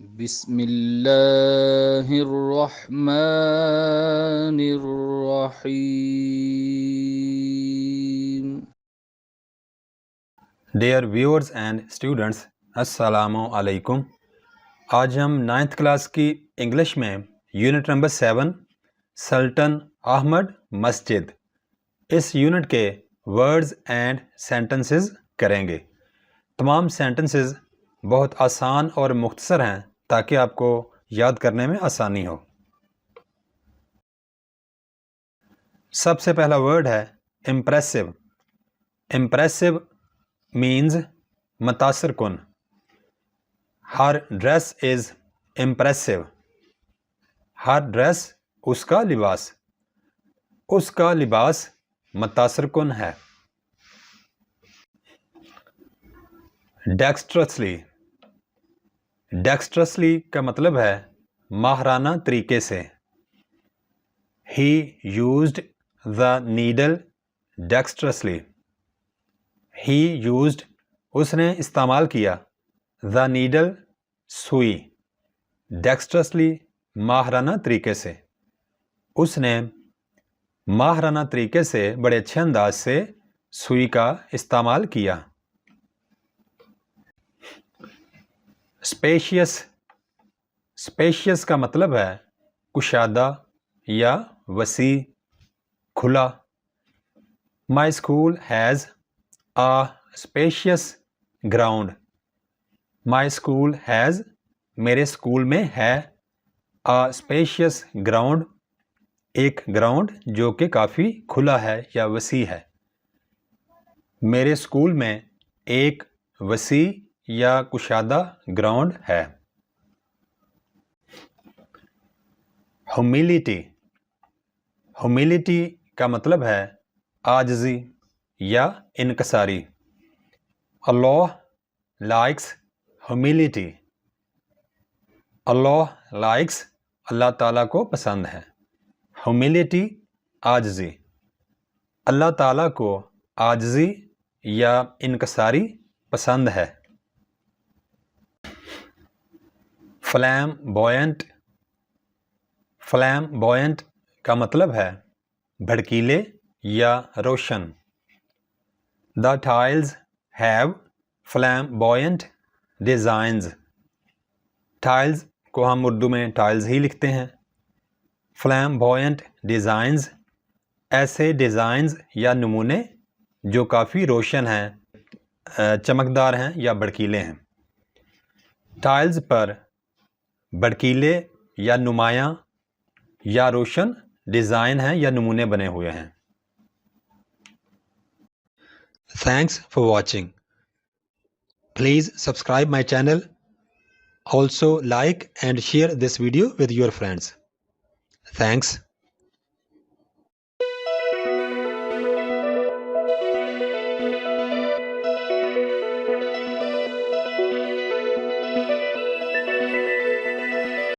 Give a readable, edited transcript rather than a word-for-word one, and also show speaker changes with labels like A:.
A: بسم اللہ الرحمن الرحیم.
B: ڈیئر ویورز اینڈ اسٹوڈنٹس، السلام علیکم. آج ہم 9th کلاس کی انگلش میں یونٹ نمبر 7 سلطان احمد مسجد اس یونٹ کے ورڈز اینڈ سینٹنسز کریں گے. تمام سینٹنسز بہت آسان اور مختصر ہیں تاکہ آپ کو یاد کرنے میں آسانی ہو. سب سے پہلا ورڈ ہے امپریسو. امپریسو means متاثر کن. ہر ڈریس از امپریسو. ہر ڈریس اس کا لباس متاثر کن ہے. ڈیکسٹرسلی. ڈیکسٹرسلی کا مطلب ہے ماہرانہ طریقے سے. He used the needle dexterously. He used اس نے استعمال کیا the needle سوئی dexterously ماہرانہ طریقے سے. اس نے ماہرانہ طریقے سے بڑے اچھے انداز سے سوئی کا استعمال کیا. اسپیشیس. اسپیشیس کا مطلب ہے کشادہ یا وسیع، کھلا. My school has a spacious ground. My school has میرے اسکول میں ہے a spacious ground ایک گراؤنڈ جو کہ کافی کھلا ہے یا وسیع ہے. میرے اسکول میں ایک وسیع یا کشادہ گراؤنڈ ہے. ہیومیلٹی. ہیومیلٹی کا مطلب ہے عاجزی یا انکساری. اللہ لائکس ہیومیلٹی. اللہ لائکس اللہ تعالیٰ کو پسند ہے. ہیومیلٹی عاجزی. اللہ تعالیٰ کو عاجزی یا انکساری پسند ہے. فلیمبوینٹ. فلیمبوینٹ کا مطلب ہے بھڑکیلے یا روشن. The tiles have flamboyant designs. Tiles کو ہم اردو میں ٹائلز ہی لکھتے ہیں. flamboyant designs ایسے ڈیزائنز یا نمونے جو کافی روشن ہیں، چمکدار ہیں یا بھڑکیلے ہیں. ٹائلز پر بھڑکیلے یا نمایاں یا روشن ڈیزائن ہیں یا نمونے بنے ہوئے ہیں. Thanks for watching. Please subscribe my channel. Also like and share this video with your friends. Thanks.